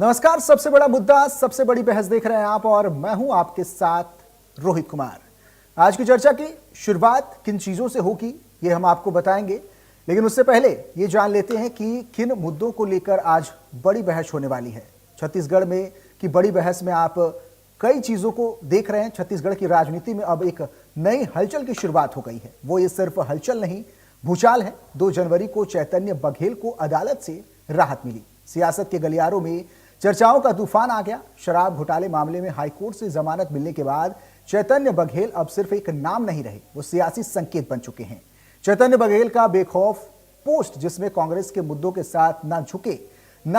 नमस्कार। सबसे बड़ा मुद्दा, सबसे बड़ी बहस देख रहे हैं आप और मैं हूं आपके साथ रोहित कुमार। आज की चर्चा की शुरुआत किन चीजों से होगी ये हम आपको बताएंगे, लेकिन उससे पहले ये जान लेते हैं कि किन मुद्दों को लेकर आज बड़ी बहस होने वाली है। छत्तीसगढ़ में की बड़ी बहस में आप कई चीजों को देख रहे हैं। छत्तीसगढ़ की राजनीति में अब एक नई हलचल की शुरुआत हो गई है। वो ये सिर्फ हलचल नहीं, भूचाल है। 2 जनवरी को चैतन्य बघेल को अदालत से राहत मिली। सियासत के गलियारों में चर्चाओं का तूफान आ गया। शराब घोटाले मामले में हाईकोर्ट से जमानत मिलने के बाद चैतन्य बघेल अब सिर्फ एक नाम नहीं रहे, वो सियासी संकेत बन चुके हैं। चैतन्य बघेल का बेखौफ पोस्ट, जिसमें कांग्रेस के मुद्दों के साथ ना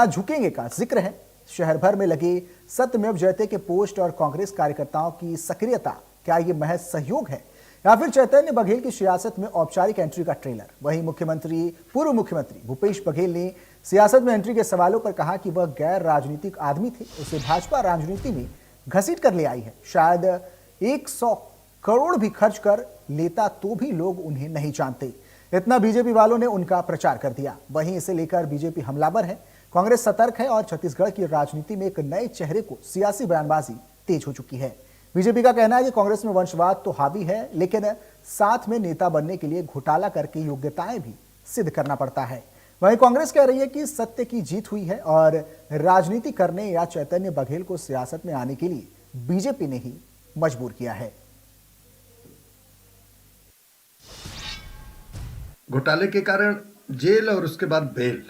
झुकेंगे का जिक्र है। शहर भर में लगे सत्यमेव जयते के पोस्ट और कांग्रेस कार्यकर्ताओं की सक्रियता, क्या ये महज सहयोग है या फिर चैतन्य बघेल की सियासत में औपचारिक एंट्री का ट्रेलर? वहीं पूर्व मुख्यमंत्री भूपेश बघेल ने सियासत में एंट्री के सवालों पर कहा कि वह गैर राजनीतिक आदमी थे, उसे भाजपा राजनीति में घसीट कर ले आई है। शायद 100 करोड़ भी खर्च कर लेता तो भी लोग उन्हें नहीं जानते। इतना बीजेपी वालों ने उनका प्रचार कर दिया। वहीं इसे लेकर बीजेपी हमलावर है, कांग्रेस सतर्क है और छत्तीसगढ़ की राजनीति में एक नए चेहरे को सियासी बयानबाजी तेज हो चुकी है। बीजेपी का कहना है कि कांग्रेस में वंशवाद तो हावी है, लेकिन साथ में नेता बनने के लिए घोटाला करके योग्यताएं भी सिद्ध करना पड़ता है। वहीं कांग्रेस कह रही है कि सत्य की जीत हुई है और राजनीति करने या चैतन्य बघेल को सियासत में आने के लिए बीजेपी ने ही मजबूर किया है। घोटाले के कारण जेल और उसके बाद बेल।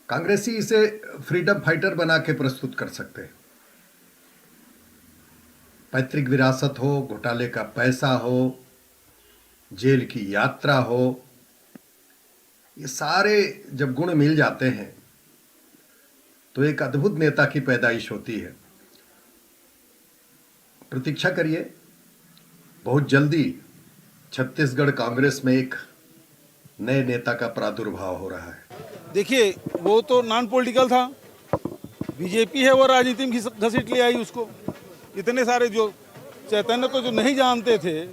कांग्रेसी इसे फ्रीडम फाइटर बना के प्रस्तुत कर सकते हैं। पैतृक विरासत हो, घोटाले का पैसा हो, जेल की यात्रा हो, ये सारे जब गुण मिल जाते हैं तो एक अद्भुत नेता की पैदाइश होती है। प्रतीक्षा करिए, बहुत जल्दी छत्तीसगढ़ कांग्रेस में एक नए नेता का प्रादुर्भाव हो रहा है। देखिए, वो तो नॉन पॉलिटिकल था, बीजेपी है वो राजनीति में घसीट ले आई उसको। इतने सारे जो चैतन्य को जो नहीं जानते थे,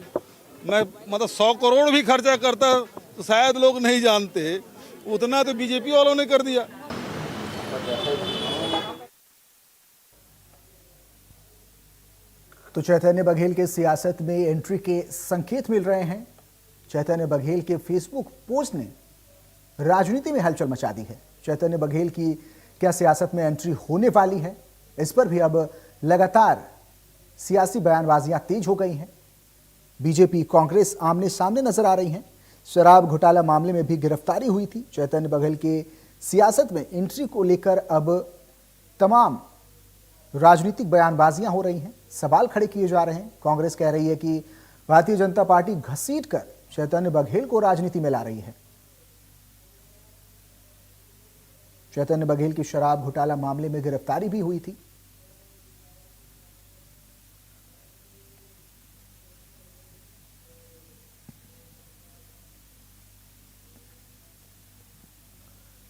मैं मतलब 100 करोड़ भी खर्चा करता तो शायद लोग नहीं जानते, उतना तो बीजेपी वालों ने कर दिया। तो चैतन्य बघेल के सियासत में एंट्री के संकेत मिल रहे हैं। चैतन्य बघेल के फेसबुक पोस्ट ने राजनीति में हलचल मचा दी है। चैतन्य बघेल की क्या सियासत में एंट्री होने वाली है, इस पर भी अब लगातार सियासी बयानबाजियां तेज हो गई हैं। बीजेपी कांग्रेस आमने सामने नजर आ रही हैं। शराब घोटाला मामले में भी गिरफ्तारी हुई थी। चैतन्य बघेल के सियासत में एंट्री को लेकर अब तमाम राजनीतिक बयानबाजियां हो रही हैं, सवाल खड़े किए जा रहे हैं। कांग्रेस कह रही है कि भारतीय जनता पार्टी घसीट कर चैतन्य बघेल को राजनीति में ला रही है। चैतन्य बघेल की शराब घोटाला मामले में गिरफ्तारी भी हुई थी।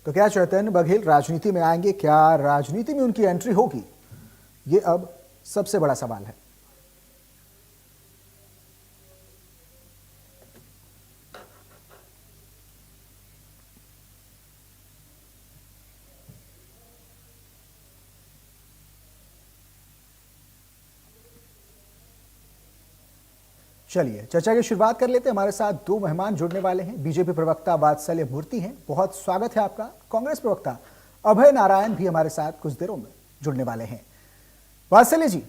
तो क्या चैतन्य बघेल राजनीति में आएंगे? क्या राजनीति में उनकी एंट्री होगी? ये अब सबसे बड़ा सवाल है। चलिए चर्चा की शुरुआत कर लेते हैं। हमारे साथ 2 मेहमान जुड़ने वाले हैं। बीजेपी प्रवक्ता वात्सल्य मूर्ति हैं, बहुत स्वागत है आपका। कांग्रेस प्रवक्ता अभय नारायण भी हमारे साथ कुछ देरों में जुड़ने वाले हैं। वात्सल्य जी,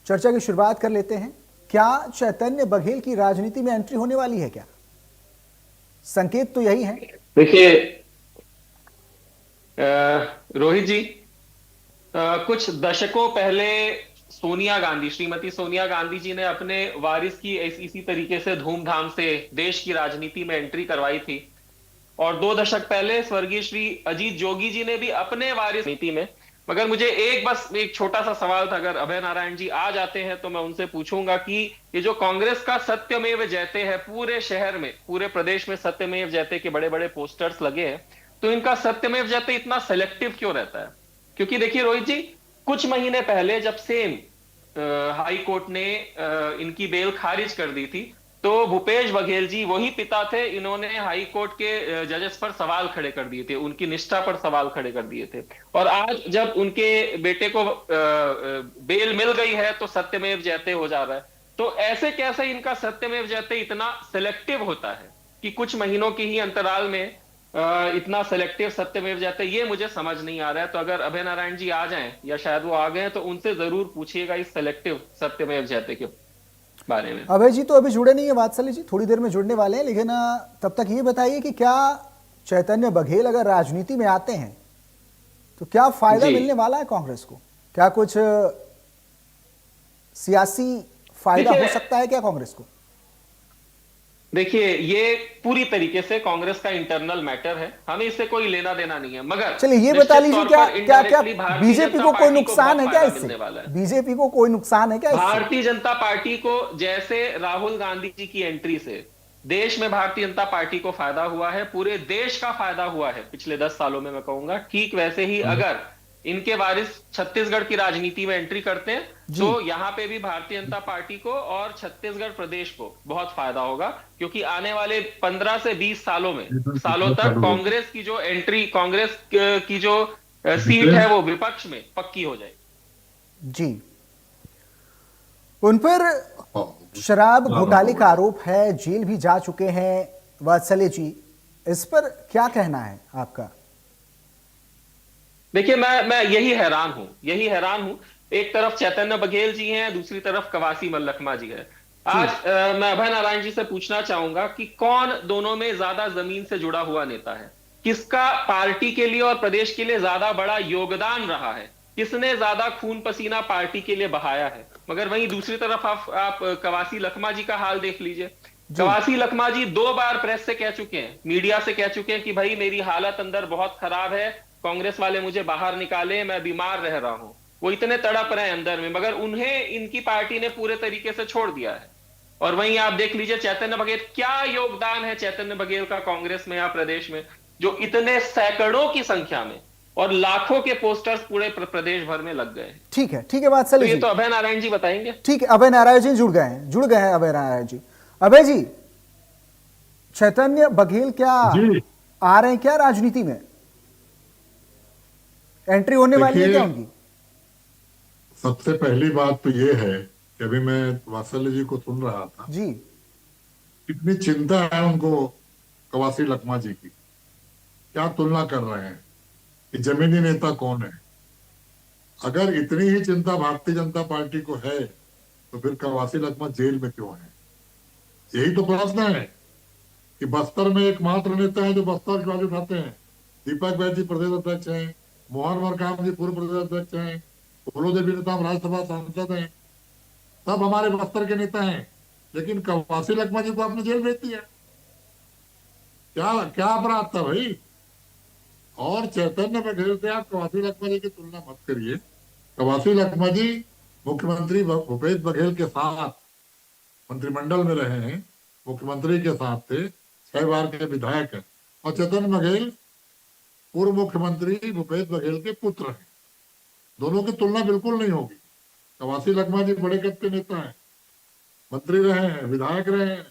चर्चा की शुरुआत कर लेते हैं। क्या चैतन्य बघेल की राजनीति में एंट्री होने वाली है? क्या संकेत तो यही है। देखिए रोहित जी, कुछ दशकों पहले श्रीमती सोनिया गांधी जी ने अपने वारिस की इसी तरीके से धूमधाम से देश की राजनीति में एंट्री करवाई थी। और 2 दशक पहले स्वर्गीय श्री अजीत जोगी जी ने भी अपने वारिस नीति में। मगर मुझे एक छोटा सा सवाल था, अगर अभय नारायण जी आ जाते हैं तो मैं उनसे पूछूंगा कि ये जो कांग्रेस का सत्यमेव जयते है, पूरे शहर में, पूरे प्रदेश में सत्यमेव जयते के बड़े बड़े पोस्टर्स लगे हैं, तो इनका सत्यमेव जयते इतना सेलेक्टिव क्यों रहता है? क्योंकि देखिए रोहित जी, कुछ महीने पहले जब हाई कोर्ट ने इनकी बेल खारिज कर दी थी, तो तो भूपेश बघेल जी वही पिता थे, इन्होंने हाई कोर्ट के जजेस पर सवाल खड़े कर दिए थे, उनकी निष्ठा पर सवाल खड़े कर दिए थे। और आज जब उनके बेटे को बेल मिल गई है तो सत्यमेव जयते हो जा रहा है। तो ऐसे कैसे इनका सत्यमेव जयते इतना सिलेक्टिव होता है कि कुछ महीनों के ही अंतराल में इतना सेलेक्टिव सत्यमेव जयते, ये मुझे समझ नहीं आ रहा है। तो अगर अभय नारायण जी आ जाएं या शायद वो आ गए तो उनसे जरूर पूछिएगा इस सेलेक्टिव सत्यमेव जयते के बारे में। अभय जी तो अभी जुड़े नहीं है, वात्सल्य जी थोड़ी देर में जुड़ने वाले हैं, लेकिन तब तक ये बताइए कि क्या चैतन्य बघेल अगर राजनीति में आते हैं तो क्या फायदा मिलने वाला है कांग्रेस को? क्या कुछ सियासी फायदा हो सकता है क्या कांग्रेस को? देखिए, ये पूरी तरीके से कांग्रेस का इंटरनल मैटर है, हमें इससे कोई लेना देना नहीं है। मगर चलिए ये बता लीजिए, क्या बीजेपी को कोई नुकसान है क्या इससे? बीजेपी को कोई नुकसान है क्या इससे? भारतीय जनता पार्टी को, जैसे राहुल गांधी जी की एंट्री से देश में भारतीय जनता पार्टी को फायदा हुआ है, पूरे देश का फायदा हुआ है पिछले 10 सालों में, मैं कहूंगा ठीक वैसे ही अगर इनके वारिस छत्तीसगढ़ की राजनीति में एंट्री करते हैं तो यहां पे भी भारतीय जनता पार्टी को और छत्तीसगढ़ प्रदेश को बहुत फायदा होगा। क्योंकि आने वाले 15 से 20 सालों तक कांग्रेस की जो एंट्री, कांग्रेस की जो सीट है वो विपक्ष में पक्की हो जाएगी। जी, उन पर शराब घोटाले का आरोप है, जेल भी जा चुके हैं वात्सल्य जी, इस पर क्या कहना है आपका? देखिए, मैं यही हैरान हूं। एक तरफ चैतन्य बघेल जी हैं, दूसरी तरफ कवासी मल्लखमा जी है। आज मैं अभय नारायण जी से पूछना चाहूंगा कि कौन दोनों में ज्यादा जमीन से जुड़ा हुआ नेता है, किसका पार्टी के लिए और प्रदेश के लिए ज्यादा बड़ा योगदान रहा है, किसने ज्यादा खून पसीना पार्टी के लिए बहाया है। मगर वहीं दूसरी तरफ आप कवासी लखमा जी का हाल देख लीजिए। कवासी लखमा जी 2 बार प्रेस से कह चुके हैं, मीडिया से कह चुके हैं कि भाई मेरी हालत अंदर बहुत खराब है, कांग्रेस वाले मुझे बाहर निकाले, मैं बीमार रह रहा हूं। वो इतने तड़प रहे हैं अंदर में, मगर उन्हें इनकी पार्टी ने पूरे तरीके से छोड़ दिया है। और वहीं आप देख लीजिए चैतन्य बघेल, क्या योगदान है चैतन्य बघेल का कांग्रेस में या प्रदेश में, जो इतने सैकड़ों की संख्या में और लाखों के पोस्टर्स पूरे प्रदेश भर में लग गए। ठीक है बात, तो ये तो अभय नारायण जी बताएंगे। ठीक है, अभय नारायण जी जुड़ गए हैं अभय नारायण जी। अभय जी, चैतन्य बघेल क्या आ रहे हैं क्या राजनीति में? एंट्री होने वाली है क्या उनकी? सबसे पहली बात तो ये है कि अभी मैं वात्सल्य जी को सुन रहा था जी, कितनी चिंता है उनको कवासी लखमा जी की, क्या तुलना कर रहे हैं कि जमीनी नेता कौन है। अगर इतनी ही चिंता भारतीय जनता पार्टी को है तो फिर कवासी लखमा जेल में क्यों है? यही तो प्रश्न है कि बस्तर में एकमात्र नेता है जो बस्तर की बात उठाते हैं। दीपक बैद जी प्रदेश अध्यक्ष हैं, मोहन मरकाम जी पूर्व प्रदेश अध्यक्ष हैं, फूलो देवी नेता राज्यसभा सांसद हैं, सब हमारे बस्तर के नेता हैं। लेकिन कवासी लखमा जी को आपने जेल भेज दिया, क्या अपराध था भाई? और चैतन्य बघेल से आप कवासी लखमा जी की तुलना मत करिए। कवासी लखमा जी मुख्यमंत्री भूपेश बघेल के साथ मंत्रिमंडल में रहे हैं, मुख्यमंत्री के साथ थे, 6 बार के विधायक हैं। और चैतन्य बघेल पूर्व मुख्यमंत्री भूपेश बघेल के पुत्र हैं। दोनों की तुलना बिल्कुल नहीं होगी। कवासी लखमा जी बड़े कद के नेता हैं, मंत्री रहे हैं, विधायक रहे हैं,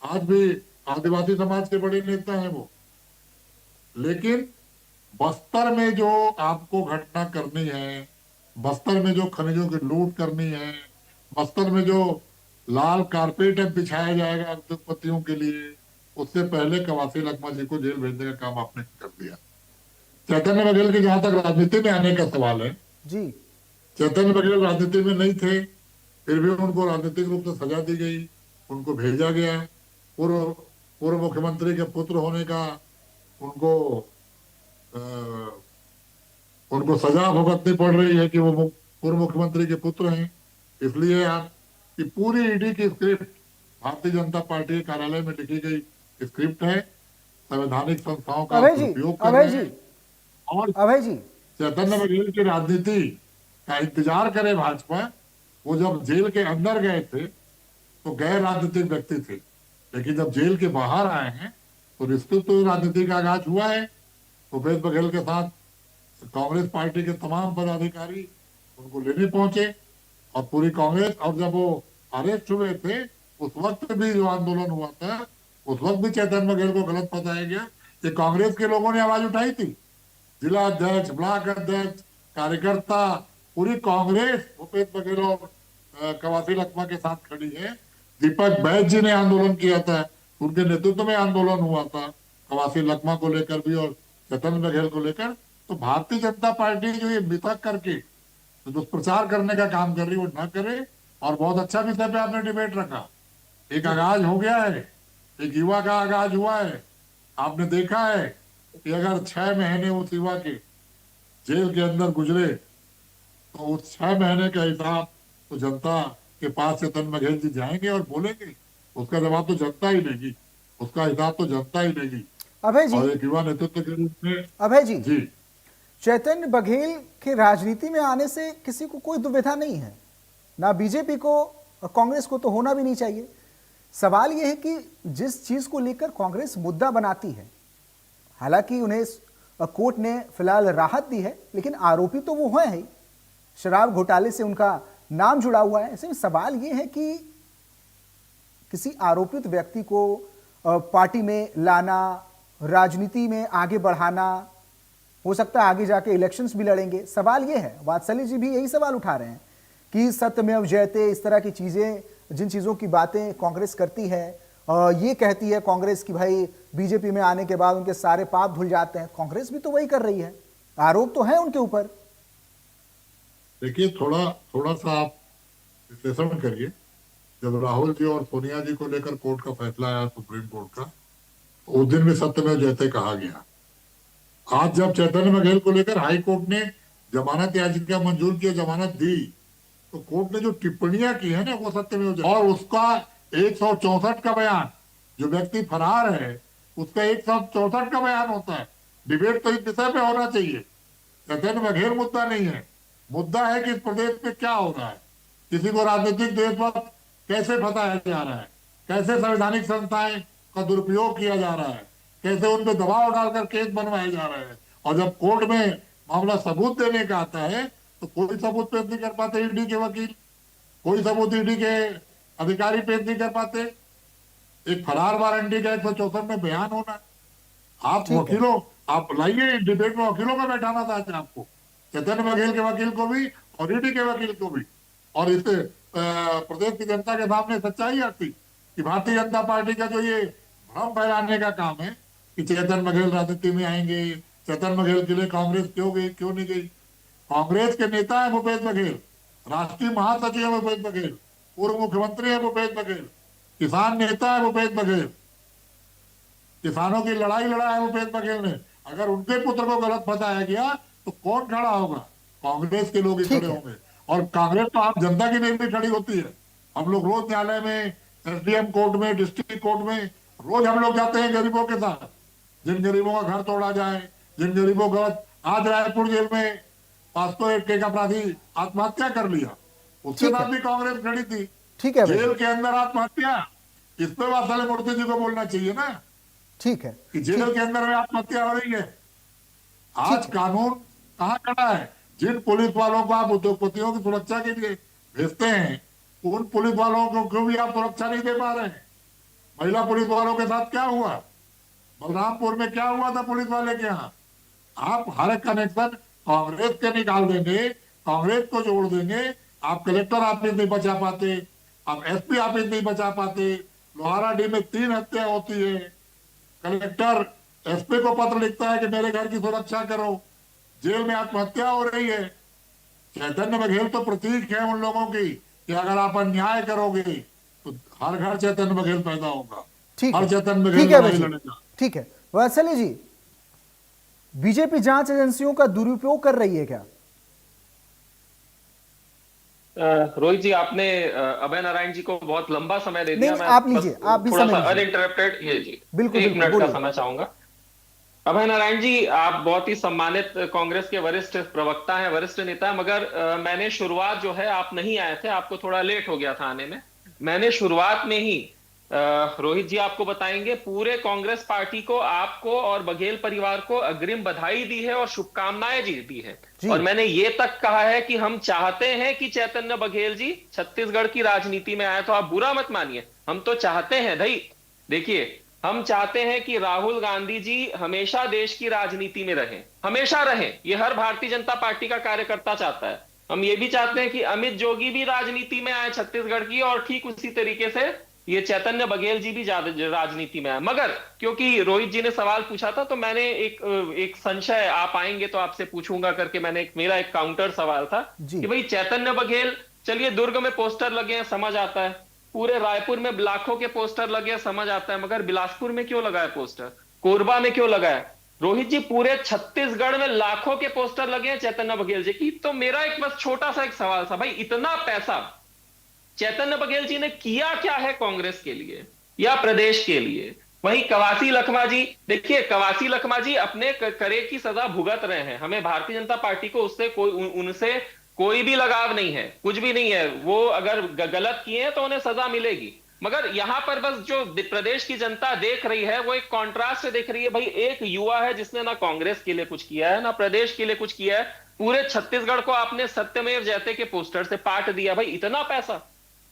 आज भी आदिवासी समाज के बड़े नेता हैं वो। लेकिन बस्तर में जो आपको घटना करनी है, बस्तर में जो खनिजों की लूट करनी है, बस्तर में जो लाल कारपेट बिछाया जाएगा उद्योगपतियों के लिए, उससे पहले कवासी लखमा जी को जेल भेजने का काम आपने कर दिया। चैतन्य बघेल के जहां तक राजनीति में आने का सवाल है जी, चैतन्य बघेल राजनीति में नहीं थे, फिर भी उनको राजनीतिक रूप से सजा दी गई, उनको भेजा गया। पूर्व मुख्यमंत्री के पुत्र होने का उनको सजा भुगतनी पड़ रही है कि वो पूर्व मुख्यमंत्री के पुत्र हैं। इसलिए कि पूरी ईडी की स्क्रिप्ट भारतीय जनता पार्टी के कार्यालय में लिखी गई स्क्रिप्ट है, संवैधानिक संस्थाओं का उपयोग कर रहे हैं। और अभय जी, चैतन्य बघेल की राजनीति का इंतजार करे भाजपा। वो जब जेल के अंदर गए थे तो गैर राजनीतिक व्यक्ति थे, लेकिन जब जेल के बाहर आए हैं तो निश्चित तो राजनीति का आगाज हुआ है। भूपेश बघेल के साथ कांग्रेस पार्टी के तमाम पदाधिकारी उनको लेने पहुंचे और पूरी कांग्रेस। और जब वो अरेस्ट हुए थे उस वक्त भी जो आंदोलन हुआ था, उस वक्त भी चैतन्य बघेल को गलत बताया गया। ये कांग्रेस के लोगों ने आवाज उठाई थी, जिला अध्यक्ष, ब्लॉक अध्यक्ष, कार्यकर्ता, पूरी कांग्रेस भूपेश बघेल और कवासी लखमा के साथ खड़ी है। दीपक बैज जी ने आंदोलन किया था, उनके नेतृत्व में आंदोलन हुआ था, कवासी लखमा को लेकर भी और चैतन्य बघेल को लेकर। तो भारतीय जनता पार्टी जो ये मिथक करके तो दुष्प्रचार करने का काम कर रही है, वो न करे। और बहुत अच्छा विषय पे आपने डिबेट रखा। एक आगाज हो गया है, एक युवा का आगाज हुआ है। आपने देखा है कि अगर 6 महीने उस युवा के जेल के अंदर गुजरे तो उस 6 महीने का हिसाब तो जनता के पास चैतन्य बघेल जी जाएंगे और बोलेंगे, उसका जवाब तो जनता ही देगी, उसका हिसाब तो जनता ही देगी। अभय जी, और एक युवा नेतृत्व के रूप में अभय जी, जी, चैतन्य बघेल के राजनीति में आने से किसी को कोई दुविधा नहीं है, ना बीजेपी को और कांग्रेस को, तो होना भी नहीं चाहिए। सवाल यह है कि जिस चीज को लेकर कांग्रेस मुद्दा बनाती है, हालांकि उन्हें कोर्ट ने फिलहाल राहत दी है, लेकिन आरोपी तो वो हैं ही, शराब घोटाले से उनका नाम जुड़ा हुआ है। ऐसे में सवाल यह है कि किसी आरोपित व्यक्ति को पार्टी में लाना, राजनीति में आगे बढ़ाना, हो सकता है आगे जाके इलेक्शंस भी लड़ेंगे। सवाल यह है, वात्सल्य जी भी यही सवाल उठा रहे हैं कि सत्यमेव जयते, इस तरह की चीजें, जिन चीजों की बातें कांग्रेस करती है, ये कहती है कांग्रेस कि भाई बीजेपी में आने के बाद उनके सारे पाप धुल जाते हैं। कांग्रेस भी तो वही कर रही है, आरोप तो है उनके ऊपर। देखिए थोड़ा सा आप विश्लेषण करिए। जब राहुल जी और सोनिया जी को लेकर कोर्ट का फैसला आया, सुप्रीम कोर्ट का, तो उस दिन भी सत्यमेव जयते कहा गया। आज जब चैतन्य बघेल को लेकर हाई कोर्ट ने जमानत याचिका मंजूर की, जमानत दी, तो कोर्ट ने जो टिप्पणियां की है ना, वो सत्यमेव जयते, और उसका 164 का बयान, जो व्यक्ति फरार है उसका 164 का बयान होता है। डिबेट तो इस विषय पे होना चाहिए। चैतन्य बघेल मुद्दा नहीं है, मुद्दा है कि इस प्रदेश में क्या हो रहा है, किसी को राजनीतिक देशभक्त कैसे बताया जा रहा है, कैसे संवैधानिक संस्थाएं का दुरुपयोग किया जा रहा है, कैसे उन पर दबाव डालकर केस बनवाए जा रहे हैं। और जब कोर्ट में मामला सबूत देने का आता है तो कोई सबूत पेश नहीं कर पाते ईडी के वकील, कोई सबूत ईडी के अधिकारी पेश नहीं कर पाते। एक फरार वारंटी का 164 में बयान होना। आप वकीलों, आप लाइए डिबेट में वकीलों का बैठाना था आपको, चैतन्य बघेल के वकील को भी और ईडी के वकील को भी, और इस प्रदेश की जनता के सामने सच्चाई आती कि भारतीय जनता पार्टी का जो ये भ्रम फैलाने का काम है कि चैतन्य बघेल राजनीति में आएंगे, चैतन्य बघेल के लिए कांग्रेस क्यों गई, क्यों नहीं गई। कांग्रेस के नेता है भूपेश बघेल, राष्ट्रीय महासचिव है भूपेश बघेल, पूर्व मुख्यमंत्री है भूपेश बघेल, किसान नेता है भूपेश बघेल, किसानों की लड़ाई लड़ा है भूपेश बघेल ने। अगर उनके पुत्र को गलत बताया गया तो कौन खड़ा होगा? कांग्रेस के लोग ही खड़े होंगे। और कांग्रेस तो आप जनता की नहीं खड़ी होती है। हम लोग रोज न्यायालय में, एसडीएम कोर्ट में, डिस्ट्रिक्ट कोर्ट में रोज हम लोग जाते हैं गरीबों के साथ। जिन गरीबों का घर तोड़ा जाए, जिन गरीबों का, आज रायपुर जेल में 501 के अपराधी आत्महत्या कर लिया, उसके साथ भी कांग्रेस खड़ी थी। ठीक है, जेल के अंदर आत्महत्या, इस पे वात्सल्य मूर्ति जी को बोलना चाहिए ना। ठीक है कि जेल के अंदर में आत्महत्या हो रही है। आज कानून कहाँ खड़ा है? जिन पुलिस वालों को आप उद्योगपतियों की सुरक्षा के लिए भेजते हैं, उन पुलिस वालों को भी आप सुरक्षा नहीं दे पा रहे हैं। महिला पुलिस वालों के साथ क्या हुआ, बलरामपुर में क्या हुआ था पुलिस वाले के यहाँ? आप हर एक कनेक्शन कांग्रेस के निकाल देंगे, कांग्रेस को जोड़ देंगे। आप कलेक्टर ऑफिस नहीं बचा पाते, आप एसपी ऑफिस नहीं बचा पाते। लोहाराडी में 3 हत्या होती है, कलेक्टर एसपी को पत्र लिखता है कि मेरे घर की सुरक्षा करो, जेल में आत्महत्या हो रही है। चैतन्य बघेल तो प्रतीक है उन लोगों की कि अगर आप अन्याय करोगे तो हर घर चैतन्य बघेल पैदा होगा, हर चैतन्य बघेल लड़ाई लड़ेगा। ठीक है, वात्सल्य जी, बीजेपी जांच एजेंसियों का दुरुपयोग कर रही है क्या? रोहित जी, आपने अभय नारायण जी को बहुत लंबा समय दे दिया। मैं आप लीजिए, आप भी थोड़ा सा समय अनइंटरप्टेड, ये जी बिल्कुल 1 मिनट बोलिए। का समय चाहूंगा। अभय नारायण जी, आप बहुत ही सम्मानित कांग्रेस के वरिष्ठ प्रवक्ता हैं, वरिष्ठ नेता हैं, मगर मैंने शुरुआत जो है, आप नहीं आए थे, आपको थोड़ा लेट हो गया था आने में। मैंने शुरुआत में ही रोहित जी आपको बताएंगे, पूरे कांग्रेस पार्टी को, आपको और बघेल परिवार को अग्रिम बधाई दी है और शुभकामनाएं दी है। जी। और मैंने ये तक कहा है कि हम चाहते हैं कि चैतन्य बघेल जी छत्तीसगढ़ की राजनीति में आए, तो आप बुरा मत मानिए, हम तो चाहते हैं भाई। देखिए, हम चाहते हैं कि राहुल गांधी जी हमेशा देश की राजनीति में रहें, हमेशा रहें। ये हर भारतीय जनता पार्टी का कार्यकर्ता चाहता है। हम ये भी चाहते हैं कि अमित जोगी भी राजनीति में आए छत्तीसगढ़ की, और ठीक उसी तरीके से ये चैतन्य बघेल जी भी राजनीति में आए। मगर क्योंकि रोहित जी ने सवाल पूछा था, तो मैंने एक संशय, आप आएंगे तो आपसे पूछूंगा करके, मेरा एक काउंटर सवाल था जी। कि भाई चैतन्य बघेल, चलिए दुर्ग में पोस्टर लगे हैं समझ आता है, पूरे रायपुर में लाखों के पोस्टर लगे हैं समझ आता है, मगर बिलासपुर में क्यों लगा है पोस्टर, कोरबा में क्यों लगा है? रोहित जी, पूरे छत्तीसगढ़ में लाखों के पोस्टर लगे हैं चैतन्य बघेल जी की। तो मेरा एक बस छोटा सा एक सवाल था, भाई इतना पैसा चैतन्य बघेल जी ने किया क्या है कांग्रेस के लिए या प्रदेश के लिए? वहीं कवासी लखमा जी, देखिए कवासी लखमा जी अपने करे की सजा भुगत रहे हैं। हमें भारतीय जनता पार्टी को उससे उनसे कोई भी लगाव नहीं है, कुछ भी नहीं है। वो अगर गलत किए हैं तो उन्हें सजा मिलेगी। मगर यहां पर बस जो प्रदेश की जनता देख रही है, वो एक कॉन्ट्रास्ट देख रही है। भाई एक युवा है जिसने ना कांग्रेस के लिए कुछ किया है, ना प्रदेश के लिए कुछ किया है, पूरे छत्तीसगढ़ को आपने सत्यमेव जयते के पोस्टर से पाट दिया। भाई इतना पैसा,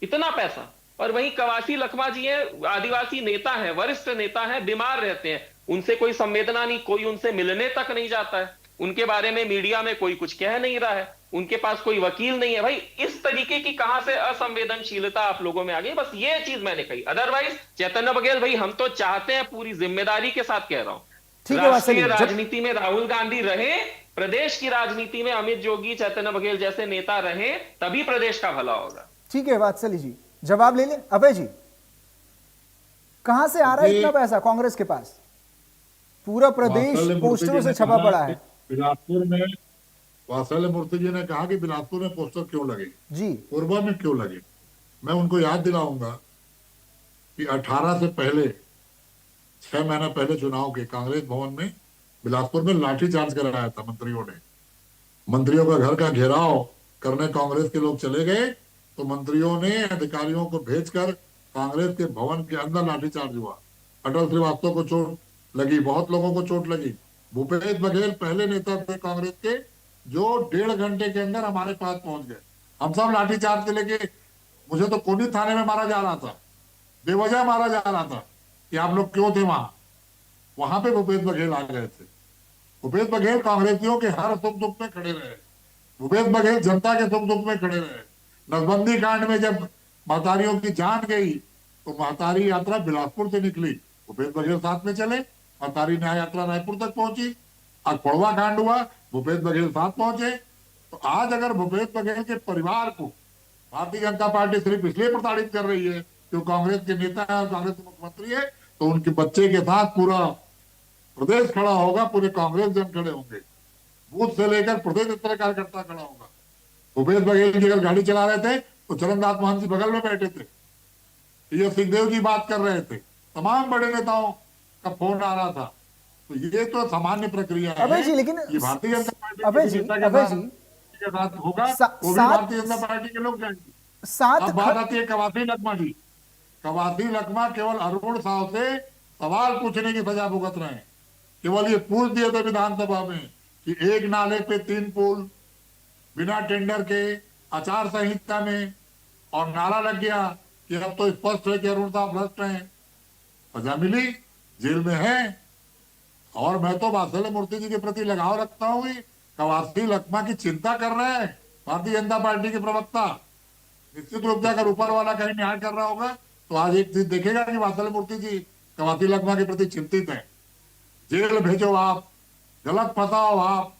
इतना पैसा। और वहीं कवासी लखमा जी हैं, आदिवासी नेता हैं, वरिष्ठ नेता हैं, बीमार रहते हैं, उनसे कोई संवेदना नहीं, कोई उनसे मिलने तक नहीं जाता है, उनके बारे में मीडिया में कोई कुछ कह नहीं रहा है, उनके पास कोई वकील नहीं है। भाई इस तरीके की कहां से असंवेदनशीलता आप लोगों में आ गई? बस ये चीज मैंने कही। अदरवाइज चैतन्य बघेल भाई, हम तो चाहते हैं, पूरी जिम्मेदारी के साथ कह रहा हूं, ठीक है राष्ट्रीय वात्सल्य, राजनीति में राहुल गांधी रहे, प्रदेश की राजनीति में अमित जोगी, चैतन्य बघेल जैसे नेता रहे, तभी प्रदेश का भला होगा। ठीक है वात्सल्य जी, जवाब ले लें। अभय जी, कहां से आ रहा है इतना पैसा कांग्रेस के पास? पूरा प्रदेश वात्सल्य मूर्ति पोस्टरों जी से ने छपा कहा पड़ा कि है। बिलासपुर में, वात्सल्य मूर्ति जी ने कहा कि बिलासपुर में पोस्टर क्यों लगे, जी। कोरबा में क्यों लगे। मैं उनको याद दिलाऊंगा कि 18 से पहले, 6 महीना पहले चुनाव के, कांग्रेस भवन में बिलासपुर में लाठीचार्ज कराया था मंत्रियों ने। मंत्रियों का घर का घेराव करने कांग्रेस के लोग चले गए, तो मंत्रियों ने अधिकारियों को भेजकर कांग्रेस के भवन के अंदर लाठीचार्ज हुआ। अटल श्रीवास्तव को चोट लगी, बहुत लोगों को चोट लगी। भूपेश बघेल पहले नेता थे कांग्रेस के जो 1.5 घंटे के अंदर हमारे पास पहुंच गए। हम सब लाठीचार्ज के लेके, मुझे तो कोनी थाने में मारा जा रहा था, बेवजह मारा जा रहा था कि आप लोग क्यों थे वहां पे भूपेश बघेल आ गए थे। भूपेश बघेल कांग्रेसियों के हर सुख दुख में खड़े रहे। भूपेश बघेल जनता के सुख दुख में खड़े रहे। नसबंदी कांड में जब महतारियों की जान गई, तो महतारी यात्रा बिलासपुर से निकली, भूपेश बघेल साथ में चले, महतारी न्याय यात्रा रायपुर तक पहुंची। अखपड़वा कांड हुआ, भूपेश बघेल साथ पहुंचे। तो आज अगर भूपेश बघेल के परिवार को भारतीय जनता पार्टी सिर्फ इसलिए प्रताड़ित कर रही है कि कांग्रेस के नेता है और कांग्रेस के मुख्यमंत्री है, तो उनके बच्चे के साथ पूरा प्रदेश खड़ा होगा, पूरे कांग्रेस जन खड़े होंगे, बूथ से लेकर प्रदेश स्तर कार्यकर्ता खड़ा होगा। भूपेश बघेल जी अगर गाड़ी चला रहे थे तो चरणदास महंत जी बगल में बैठे थे, ये सिंहदेव जी बात कर रहे थे, तमाम बड़े नेताओं का फोन आ रहा था। तो ये तो सामान्य प्रक्रिया है। अभय जी, लेकिन ये भारतीय जनता पार्टी अभय जी, के साथ होगा, वो भी सात भारतीय जनता पार्टी के लोग जाएंगे। अब बात आती है कवासी लखमा जी। कवासी लखमा केवल अरुण साव से सवाल पूछने की सजा भुगत रहे हैं। केवल ये पूछ दिए थे विधानसभा में कि एक नाले पे 3 पुल बिना टेंडर के, आचार संहिता में, और नारा लग गया कि अब तो स्पष्ट है कि अरुण साहब भ्रष्ट हैं। सजा मिली, जेल में है। और मैं तो वात्सल्य मूर्ति जी के प्रति लगाव रखता हूँ। कवासी लखमा की चिंता कर रहे हैं भारतीय जनता पार्टी के प्रवक्ता। निश्चित रूप से अगर ऊपर वाला कहीं न्याय कर रहा होगा तो आज एक चीज देखेगा कि वात्सल्य मूर्ति जी कवासी लखमा के प्रति चिंतित है। जेल भेजो आप, गलत फंसाओ आप।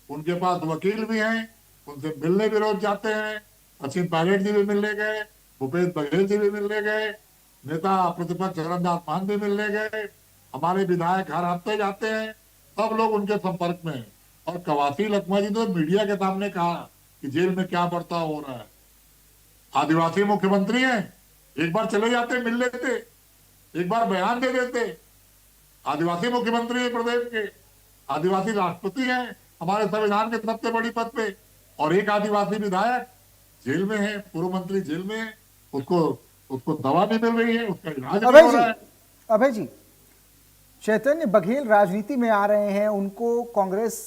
उनके पास वकील भी हैं, उनसे मिलने भी रोज जाते हैं। सचिन पायलट जी भी मिलने गए, भूपेश बघेल जी भी मिलने गए, नेता प्रतिपक्ष चरणदास महंत भी मिलने गए, हमारे विधायक हर हफ्ते जाते हैं, सब लोग उनके संपर्क में हैं। और कवासी लखमा जी ने मीडिया के सामने कहा कि जेल में क्या बर्ताव हो रहा है। आदिवासी मुख्यमंत्री हैं, एक बार चले जाते, मिल लेते, एक बार बयान दे देते। आदिवासी मुख्यमंत्री है प्रदेश के, आदिवासी राष्ट्रपति हैं हमारे संविधान के सबसे बड़ी पद पे, और एक आदिवासी विधायक जेल में है, पूर्व मंत्री जेल में है। उसको उसको दवा नहीं मिल रही है, उसका इलाज नहीं अभय हो जी, रहा है। अभय जी, चैतन्य बघेल राजनीति में आ रहे हैं, उनको कांग्रेस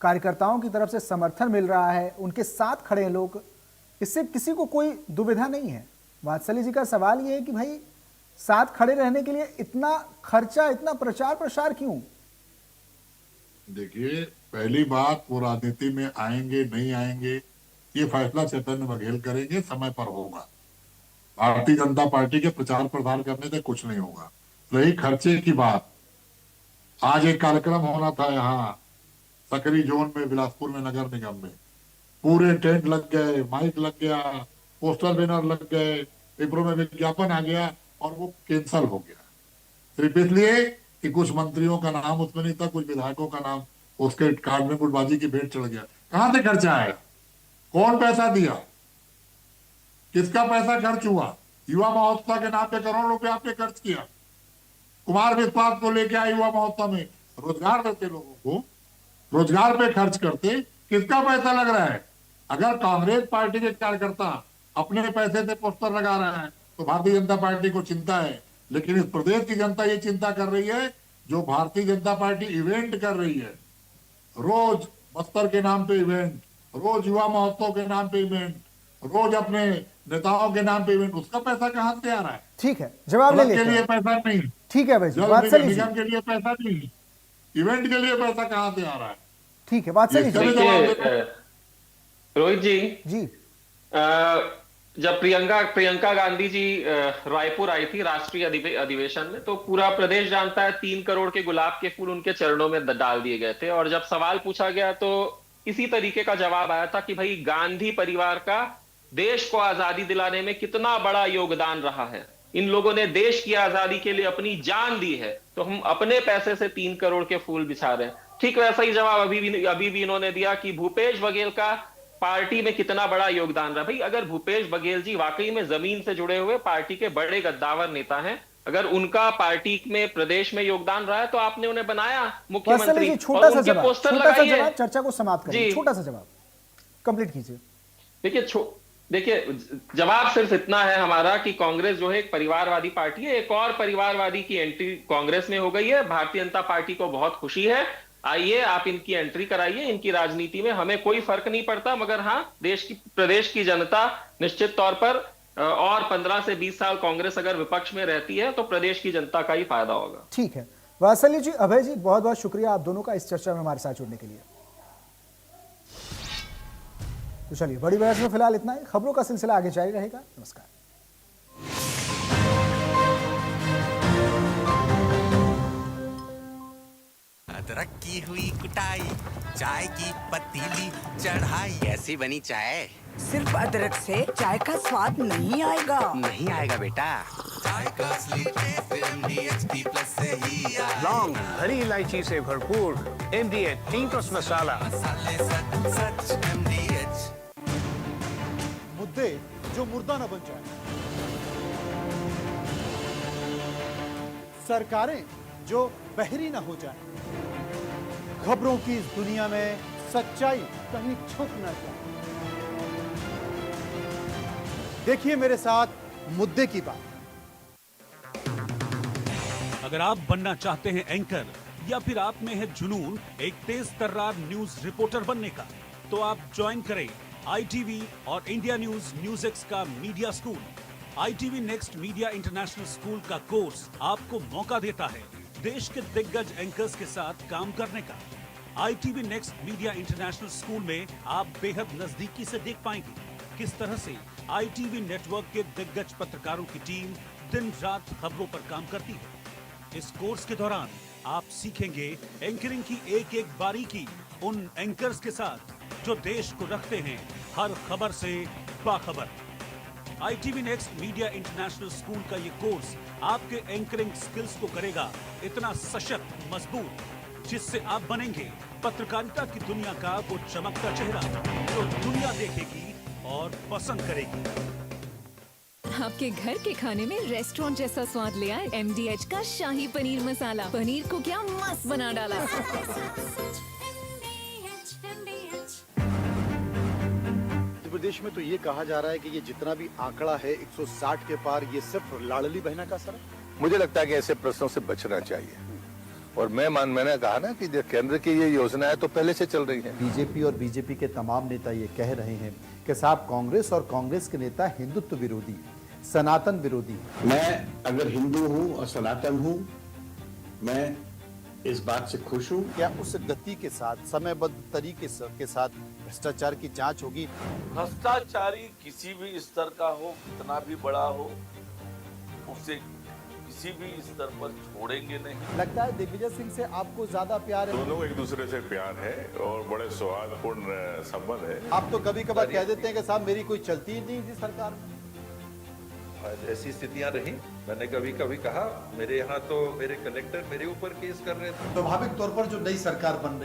कार्यकर्ताओं की तरफ से समर्थन मिल रहा है, उनके साथ खड़े हैं लोग, इससे किसी को कोई दुविधा नहीं है। वात्सल्य जी का सवाल ये है कि भाई साथ खड़े रहने के लिए इतना खर्चा, इतना प्रचार प्रसार क्यों? देखिए, पहली बात, वो राजनीति में आएंगे नहीं आएंगे ये फैसला चैतन्य बघेल करेंगे, समय पर होगा। भारतीय जनता पार्टी के प्रचार प्रसार करने से कुछ नहीं होगा। रही खर्चे की बात, आज एक कार्यक्रम होना था यहाँ सकरी जोन में, बिलासपुर में, नगर निगम में। पूरे टेंट लग गए, माइक लग गया, पोस्टर बैनर लग गए, पेपरों में विज्ञापन आ गया और वो कैंसल हो गया, सिर्फ इसलिए कि कुछ मंत्रियों का नाम उसमें नहीं था, कुछ विधायकों का नाम उसके कार्ड में गुटबाजी की भेंट चढ़ गया। कहां से खर्चा आया? कौन पैसा दिया? किसका पैसा खर्च हुआ? युवा महोत्सव के नाम पे करोड़ों रुपए आपने खर्च किया। कुमार विश्वास को लेके आए युवा महोत्सव में, रोजगार देते लोगों को, रोजगार पे खर्च करते, किसका पैसा लग रहा है? अगर कांग्रेस पार्टी के कार्यकर्ता अपने पैसे से पोस्टर लगा रहे हैं तो भारतीय जनता पार्टी को चिंता है, लेकिन इस प्रदेश की जनता ये चिंता कर रही है जो भारतीय जनता पार्टी इवेंट कर रही है, रोज बस्तर के नाम पे इवेंट, रोज युवा महोत्सव के नाम पे इवेंट, रोज अपने नेताओं के नाम पे इवेंट, उसका पैसा कहां से आ रहा है? ठीक है, जवाब ले सड़क के लेते लिए हैं। पैसा नहीं, ठीक है भाई, जल वात्सल्य जी, निगम के लिए पैसा नहीं, इवेंट के लिए पैसा कहां से आ रहा है? ठीक है वात्सल्य जी। देखिए रोहित जी, जी, जब प्रियंका गांधी जी रायपुर आई थी राष्ट्रीय अधिवेशन में, तो पूरा प्रदेश जानता है 3 करोड़ के गुलाब के फूल उनके चरणों में डाल दिए गए थे। और जब सवाल पूछा गया तो इसी तरीके का जवाब आया था कि भाई गांधी परिवार का देश को आजादी दिलाने में कितना बड़ा योगदान रहा है, इन लोगों ने देश की आजादी के लिए अपनी जान दी है, तो हम अपने पैसे से 3 करोड़ के फूल बिछा रहे हैं। ठीक वैसा ही जवाब अभी भी इन्होंने दिया कि भूपेश बघेल का पार्टी में कितना बड़ा योगदान रहा। भाई अगर भूपेश बघेल जी वाकई में जमीन से जुड़े हुए पार्टी के बड़े गद्दावर नेता हैं, अगर उनका पार्टी में प्रदेश में योगदान रहा है तो आपने उन्हें बनाया मुख्यमंत्री छोटा और सा उनके जवाब, पोस्टर छोटा सा लगाइए। जवाब, चर्चा को समाप्त करिए, जी। छोटा सा जवाब कंप्लीट कीजिए। देखिए जवाब सिर्फ इतना है हमारा कि कांग्रेस जो है एक परिवारवादी पार्टी है, एक और परिवारवादी की एंट्री कांग्रेस में हो गई है। भारतीय जनता पार्टी को बहुत खुशी है, आइए आप इनकी एंट्री कराइए, इनकी राजनीति में हमें कोई फर्क नहीं पड़ता, मगर हाँ प्रदेश की जनता निश्चित तौर पर और 15 से 20 साल कांग्रेस अगर विपक्ष में रहती है तो प्रदेश की जनता का ही फायदा होगा। ठीक है वात्सल्य जी, अभय जी, बहुत बहुत शुक्रिया आप दोनों का इस चर्चा में हमारे साथ जुड़ने के लिए। तो चलिए, बड़ी बहस में फिलहाल इतना ही, खबरों का सिलसिला आगे जारी रहेगा। नमस्कार। अदरक की हुई कुटाई, चाय की पतीली चढ़ाई, कैसी बनी चाय? सिर्फ अदरक से चाय का स्वाद नहीं आएगा। नहीं आएगा बेटा, चाय का असली टेस्ट MDHT प्लस से ही आएगा। लौंग, हरी इलायची से भरपूर MDH हींग प्लस मसाला। मसाले सच सच MDH। मुद्दे जो मुर्दा न बन जाए, सरकारें जो बहरी न हो जाए, खबरों की इस दुनिया में सच्चाई कहीं छुप न जाए। देखिए मेरे साथ मुद्दे की बात। अगर आप बनना चाहते हैं एंकर या फिर आप में है जुनून एक तेज तर्रार न्यूज रिपोर्टर बनने का, तो आप ज्वाइन करें ITV और इंडिया न्यूज एक्स का media school. ITV next media international school का कोर्स आपको मौका देता है देश के दिग्गज एंकर्स के साथ काम करने का। ITV next media international school में आप बेहद नजदीकी से देख पाएंगे किस तरह से ITV नेटवर्क के दिग्गज पत्रकारों की टीम दिन रात खबरों पर काम करती है। इस कोर्स के दौरान आप सीखेंगे एंकरिंग की एक एक बारीकी उन एंकर्स के साथ जो देश को रखते हैं हर खबर से बाखबर। ITV next media international school का ये कोर्स आपके एंकरिंग स्किल्स को करेगा इतना सशक्त, मजबूत, जिससे आप बनेंगे पत्रकारिता की दुनिया का वो चमकता चेहरा जो दुनिया देखेगी और पसंद करेगी। आपके घर के खाने में रेस्टोरेंट जैसा स्वाद ले आए MDH का शाही पनीर मसाला। पनीर को क्या मस्त बना डाला। प्रदेश में तो ये कहा जा रहा है कि ये जितना भी आंकड़ा है 160 के पार, ये सिर्फ लाडली बहना का असर है। मुझे लगता है कि ऐसे प्रश्नों से बचना चाहिए। और मैंने कहा ना कि जो केंद्र की ये योजना है तो पहले से चल रही है। बीजेपी और बीजेपी के तमाम नेता ये कह रहे हैं कि साहब कांग्रेस और कांग्रेस के नेता हिंदुत्व विरोधी, सनातन विरोधी। मैं अगर हिंदू हूँ और सनातन हूँ, मैं इस बात से खुश हूँ। क्या उस गति के साथ, समयबद्ध तरीके के साथ भ्रष्टाचार की जांच होगी? भ्रष्टाचारी किसी भी स्तर का हो, कितना भी बड़ा हो, उसे किसी भी स्तर पर छोड़ेंगे नहीं। लगता है दिग्विजय सिंह से आपको ज्यादा प्यार है? दोनों एक दूसरे से प्यार है और बड़े सौहार्दपूर्ण संबंध है। आप तो कभी कभार कह देते हैं कि साहब मेरी कोई चलती ही नहीं थी सरकार में। ऐसी स्थितियां रही, मैंने कभी कभी कहा मेरे यहाँ तो मेरे कलेक्टर मेरे ऊपर केस कर रहे थे। स्वाभाविक तौर पर जो नई सरकार बन